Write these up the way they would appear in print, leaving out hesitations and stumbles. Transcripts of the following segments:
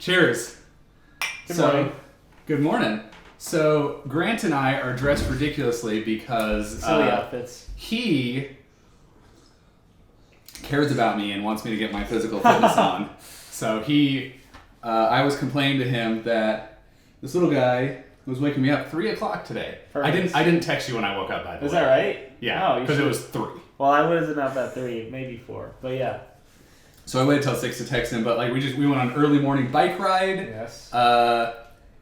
Cheers. Good morning. Good morning. So Grant and I are dressed ridiculously because silly outfits. He cares about me and wants me to get my physical fitness on. So I was complaining to him that this little guy was waking me up 3 o'clock today. Perfect. I didn't text you when I woke up, by the way. Is that right? Yeah, Oh, because it was 3. Well, I wasn't up at 3, maybe 4, but yeah. So I waited till 6 to text him, but like we went on an early morning bike ride. Yes.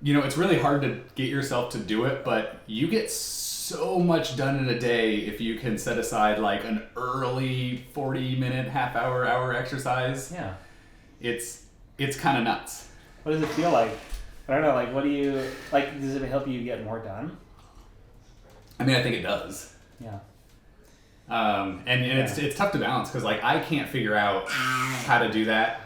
It's really hard to get yourself to do it, but you get so much done in a day if you can set aside like an early 40-minute, hour exercise. Yeah. It's kind of nuts. What does it feel like? I don't know, like what do you, like does it help you get more done? I mean, I think it does. Yeah. It's tough to balance because like I can't figure out how to do that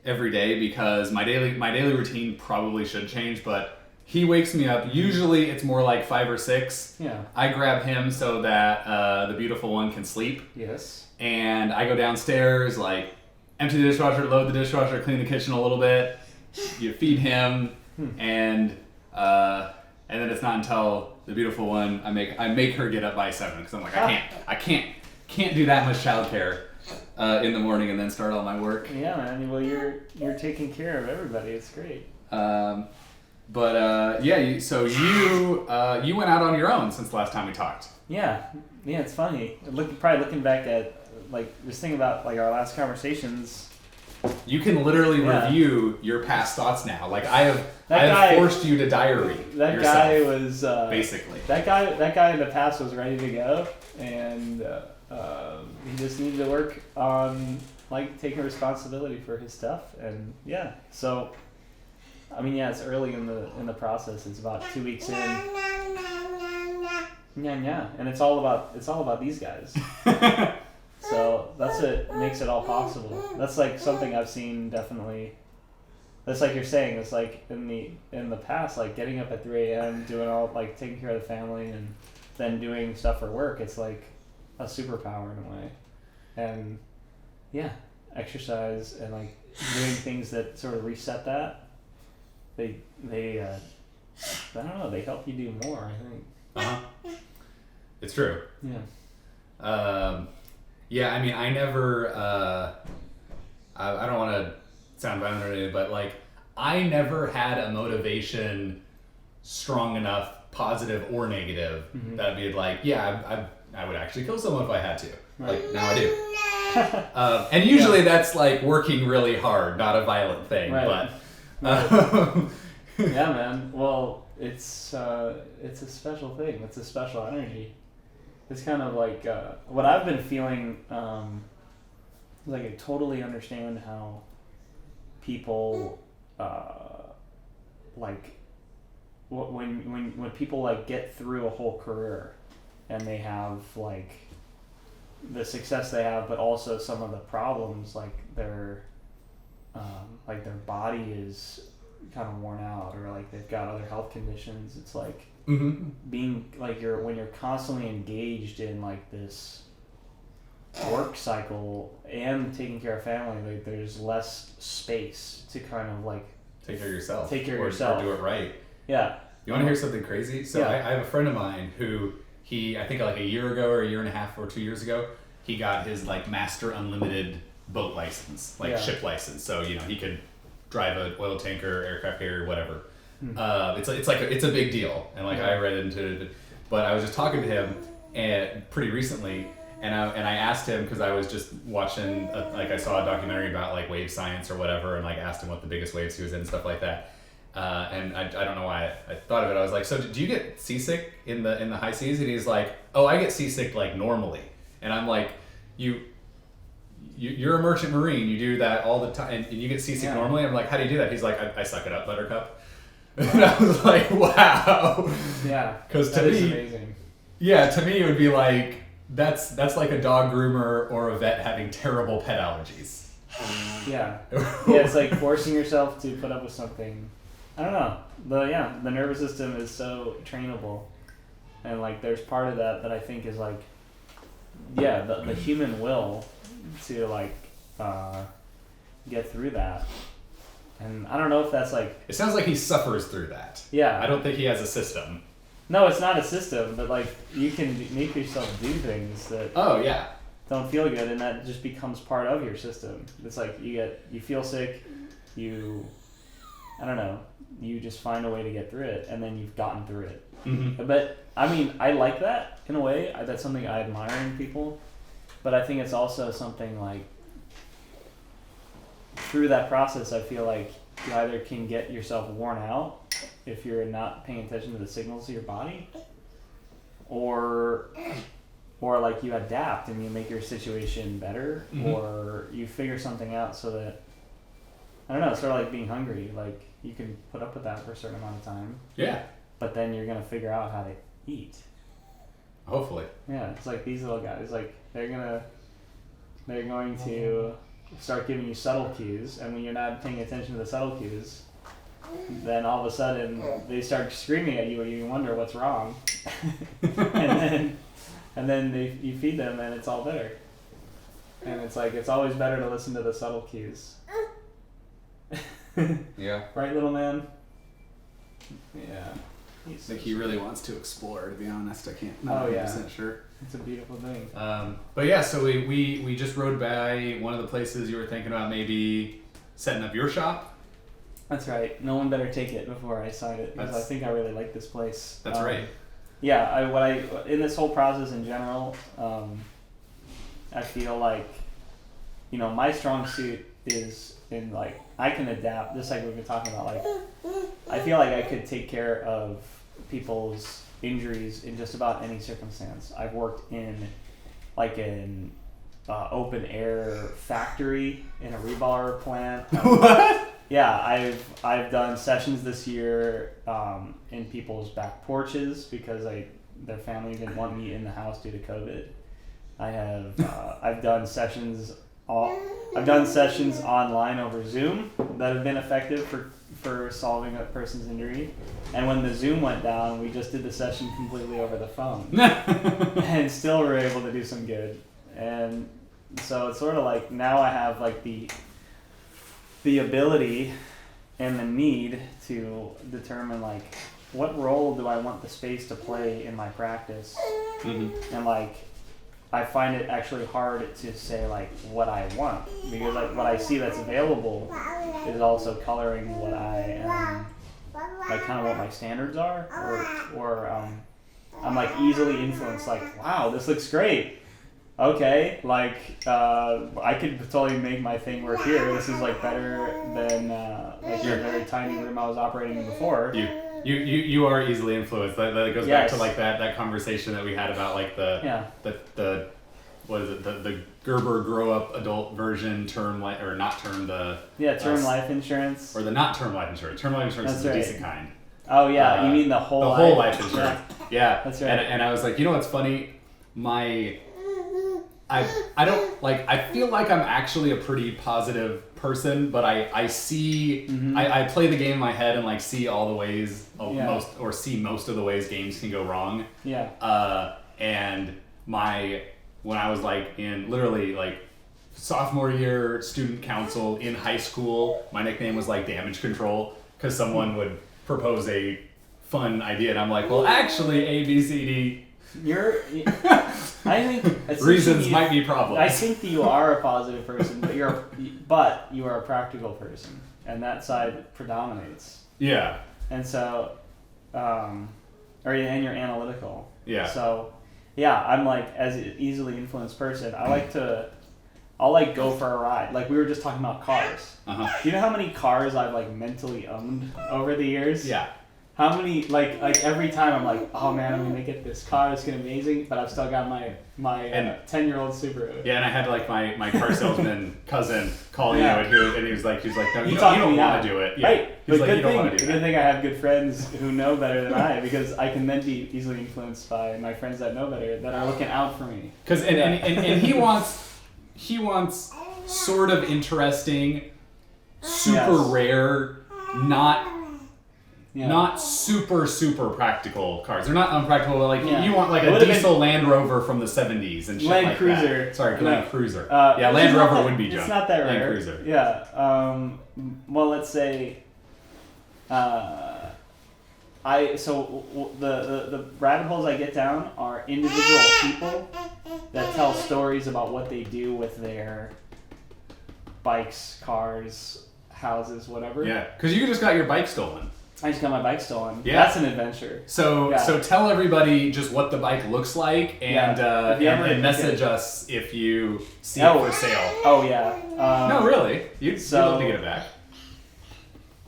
every day because my daily routine probably should change, but he wakes me up. Usually it's more like 5 or 6. Yeah. I grab him so that the beautiful one can sleep. Yes. And I go downstairs, like empty the dishwasher, load the dishwasher, clean the kitchen a little bit. You feed him, and then it's not until the beautiful one I make her get up by 7 because I'm like I can't do that much childcare in the morning and then start all my work. Yeah, man. Well, you're taking care of everybody. It's great. You went out on your own since the last time we talked. Yeah. It's funny. Looking back at just thinking about like our last conversations. You can literally review your past thoughts now. Like I have forced you to diary. That yourself, guy was basically. That guy in the past was ready to go, and he just needed to work on like taking responsibility for his stuff. And yeah, so I mean, it's early in the process. It's about 2 weeks in. Yeah, and it's all about these guys. So that's what makes it all possible. That's like something I've seen definitely. That's like you're saying. It's like in the past, like getting up at 3 a.m., doing all like taking care of the family, and then doing stuff for work. It's like a superpower in a way, and yeah, exercise and like doing things that sort of reset that. They I don't know. They help you do more. I think. It's true. Yeah. Yeah, I mean, I never, I don't want to sound violent or anything, but like, I never had a motivation strong enough, positive or negative, that I'd be like, yeah, I would actually kill someone if I had to. Right. Like, now I do. And usually that's like working really hard, not a violent thing, right. But. Yeah, man. Well, it's a special thing. It's a special energy. It's kind of like what I've been feeling. Like I totally understand how people like when people like get through a whole career and they have like the success they have, but also some of the problems like their body is kind of worn out or like they've got other health conditions. It's like. Mm-hmm. Being like when you're constantly engaged in like this work cycle and taking care of family, like there's less space to kind of like take care of yourself. Or do it right. Yeah. You want to hear something crazy? So I have a friend of mine who I think like a year ago or a year and a half or 2 years ago, he got his like master unlimited boat license, ship license. So he could drive an oil tanker, aircraft carrier, whatever. It's a big deal, and like I read into it, but I was just talking to him pretty recently, and I asked him because I was just watching I saw a documentary about like wave science or whatever, and like asked him what the biggest waves he was in and stuff like that, and I don't know why I thought of it. I was like, so do you get seasick in the high seas? And he's like, oh, I get seasick like normally, and I'm like, you're a merchant marine, you do that all the time, and you get seasick normally. I'm like, how do you do that? He's like, I suck it up, buttercup. And I was like, wow. Yeah. Because to me, amazing. Yeah, to me it would be like that's like a dog groomer or a vet having terrible pet allergies. Yeah. It's like forcing yourself to put up with something. I don't know. The nervous system is so trainable, and like there's part of that I think is like, the human will to like get through that. And I don't know if that's like... It sounds like he suffers through that. Yeah. I don't think he has a system. No, it's not a system, but like you can make yourself do things that Oh, yeah. don't feel good, and that just becomes part of your system. It's like you feel sick, I don't know, you just find a way to get through it, and then you've gotten through it. Mm-hmm. But I mean, I like that in a way. That's something I admire in people, but I think it's also something like through that process, I feel like you either can get yourself worn out if you're not paying attention to the signals of your body, or like you adapt and you make your situation better, or you figure something out so that, I don't know, it's sort of like being hungry. Like you can put up with that for a certain amount of time. Yeah. But then you're gonna figure out how to eat. Hopefully. Yeah, it's like these little guys. Like they're going to start giving you subtle cues, and when you're not paying attention to the subtle cues, then all of a sudden they start screaming at you, and you wonder what's wrong, and then you feed them, and it's all better. And it's like it's always better to listen to the subtle cues. Yeah. Right, little man? Yeah. I think he really wants to explore, to be honest. I can't. Oh, yeah. 100% sure. It's a beautiful thing. But yeah, so we just rode by one of the places you were thinking about maybe setting up your shop. That's right. No one better take it before I sign it, because I think I really like this place. That's right. Yeah, in this whole process in general, I feel like, my strong suit is in like, I can adapt, just like we've been talking about, like, I feel like I could take care of people's injuries in just about any circumstance. I've worked in like an open air factory in a rebar plant. What? Yeah, I've done sessions this year in people's back porches because their family didn't want me in the house due to COVID. I've done sessions online over Zoom that have been effective for solving a person's injury. And when the Zoom went down, we just did the session completely over the phone. And still were able to do some good. And so it's sort of like now I have like the ability and the need to determine like what role do I want the space to play in my practice. Mm-hmm. And like I find it actually hard to say like what I want, because like what I see that's available is also coloring what I am, like kind of what my standards are, or I'm like easily influenced, like, wow, this looks great. Okay, like I could totally make my thing work here. This is like better than like the very tiny room I was operating in before. You are easily influenced. That goes back to like that conversation that we had about like the what is it, the Gerber grow up adult version term life, or not term, the term life insurance, or the not term life insurance. Term life insurance is a decent kind. Oh yeah, you mean the whole life insurance? Yeah, that's right. And I was like, you know what's funny? I don't like. I feel like I'm actually a pretty positive person, but I see I play the game in my head and like see all the ways most of the ways games can go wrong. Yeah. And when I was like in literally like sophomore year student council in high school, my nickname was like Damage Control, because someone would propose a fun idea and I'm like, well, actually A, B, C, D. I think reasons might be problems. I think that you are a positive person, but you are a practical person, and that side predominates. Yeah. And so, and you're analytical. Yeah. So, yeah, I'm like as an easily influenced person. I'll like go for a ride. Like we were just talking about cars. Uh-huh. Do you know how many cars I've like mentally owned over the years? Yeah. How many, like every time I'm like, oh man, I'm gonna get this car, it's gonna be amazing, but I've still got my 10-year-old Subaru. Yeah, and I had like my car salesman cousin call you, and he was like, no, you don't want to do it. Yeah. Right. He's like, you don't want to do it. Good thing I have good friends who know better than I, because I can then be easily influenced by my friends that know better, that are looking out for me. Because and he wants sort of interesting, super rare, not not super practical cars. They're not unpractical, but like you want like It a would've diesel Land Rover from the 70s and shit Land like Cruiser. that. Sorry, Land Cruiser. Yeah, Land Rover would be junk. It's not that Land rare. Cruiser. Yeah. Well, let's say. The rabbit holes I get down are individual people that tell stories about what they do with their bikes, cars, houses, whatever. Yeah, because you just got your bike stolen. I just got my bike stolen. Yeah. That's an adventure. So tell everybody just what the bike looks like and and message us if you see it for sale. Oh yeah. No, really, you'd love to get it back.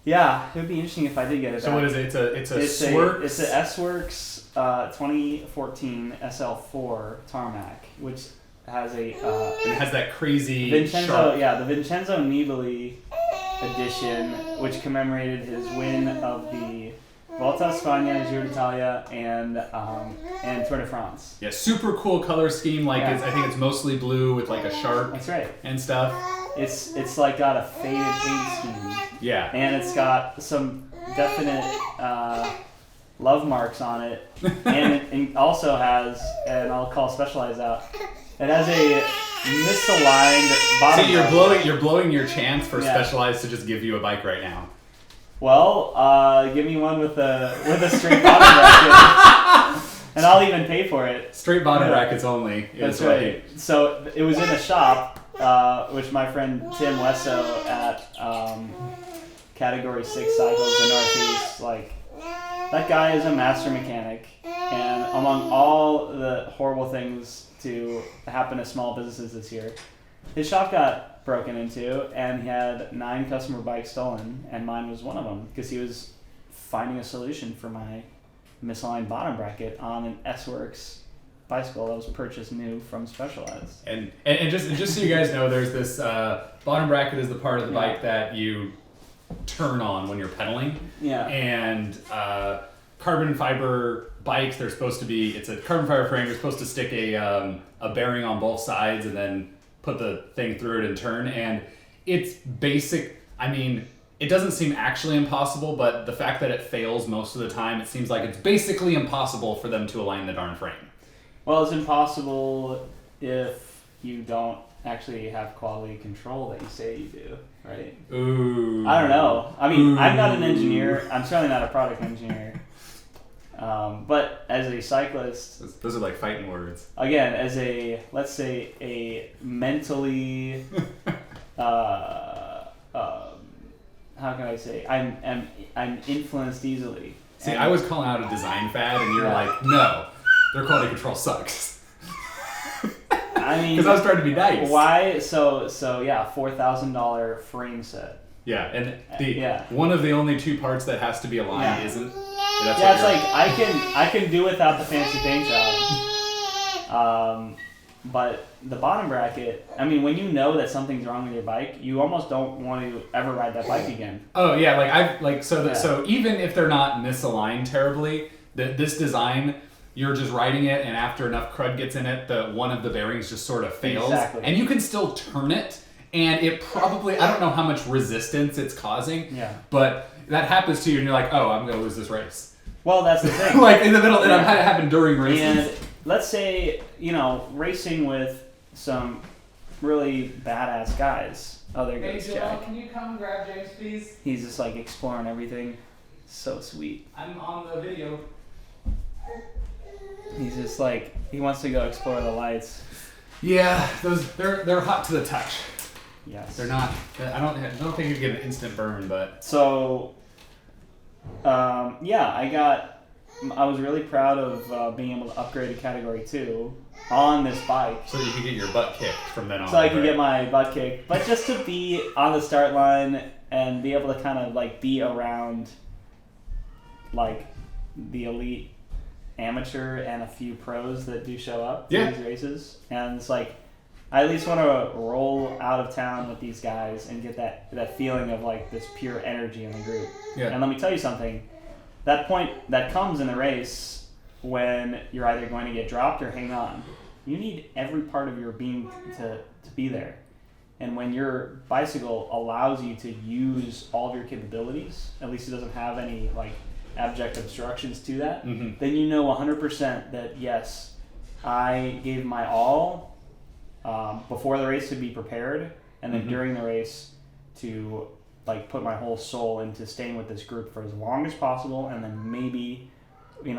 Yeah, it would be interesting if I did get it back. So what is it? It's a Swerks? It's a S-Works 2014 SL4 tarmac, which has a and it has that crazy Vincenzo. sharp. Yeah, the Vincenzo Nibali edition, which commemorated his win of the Volta a Spagna, Giro d'Italia, and Tour de France. Yeah, super cool color scheme. Like I think it's mostly blue with like a shark. That's right. And stuff. It's like got a faded paint scheme. Yeah. And it's got some definite love marks on it, and it also has, and I'll call Specialized out. It has a misaligned bottom. See, you're blowing your chance for Specialized to just give you a bike right now. Well, give me one with a straight bottom bracket, and I'll even pay for it. Straight bottom brackets only. That's right. So it was in a shop, which my friend Tim Wesso at Category 6 Cycles in Northeast, like, that guy is a master mechanic, and among all the horrible things to happen to small businesses this year, his shop got broken into, and he had 9 customer bikes stolen, and mine was one of them, because he was finding a solution for my misaligned bottom bracket on an S-Works bicycle that was purchased new from Specialized. And just so you guys know, there's this bottom bracket is the part of the bike that you turn on when you're pedaling. Yeah. And carbon fiber bikes, they're supposed to be, it's a carbon fiber frame, you're supposed to stick a bearing on both sides and then put the thing through it and turn. And it's basic. I mean, it doesn't seem actually impossible, but the fact that it fails most of the time, it seems like it's basically impossible for them to align the darn frame. Well, it's impossible if you don't actually have quality control that you say you do, right? Ooh. I don't know. I mean, I'm not an engineer. I'm certainly not a product engineer. But as a cyclist... Those are like fighting words. Again, as a, let's say, a mentally... how can I say? I'm influenced easily. See, I was calling out a design fad, and you're like, no, their quality control sucks. I mean, because I was trying to be nice. Why? So yeah, $4,000 frame set. Yeah, and one of the only 2 parts that has to be aligned isn't. It's like I can do without the fancy paint job. But the bottom bracket, I mean, when you know that something's wrong with your bike, you almost don't want to ever ride that bike again. Oh yeah, so even if they're not misaligned terribly, this design, you're just riding it, and after enough crud gets in it, one of the bearings just sort of fails, and you can still turn it, and it probably, I don't know how much resistance it's causing, but that happens to you, and you're like, oh, I'm gonna lose this race. Well, that's the thing. Like in the middle, and I've had it happen during races. And let's say, racing with some really badass guys. Oh, there goes Jack. Joel, can you come grab James, please? He's just like exploring everything. So sweet. I'm on the video. He's just like, he wants to go explore the lights. Yeah, they're hot to the touch. Yes. They're not. I don't think you get an instant burn, but. So, I was really proud of being able to upgrade to Category 2 on this bike. So that you could get your butt kicked from then on. So I could get my butt kicked. But just to be on the start line and be able to kind of like be around like the elite amateur and a few pros that do show up to these races. And it's like, I at least want to roll out of town with these guys and get that feeling of like this pure energy in the group. Yeah. And let me tell you something. That point that comes in the race when you're either going to get dropped or hang on. You need every part of your being to be there. And when your bicycle allows you to use all of your capabilities, at least it doesn't have any like abject obstructions to that, mm-hmm. then you know 100% that yes, I gave my all before the race to be prepared, and then mm-hmm. during the race to like put my whole soul into staying with this group for as long as possible, and then maybe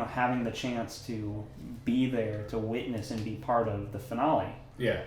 having the chance to be there to witness and be part of the finale. Yeah.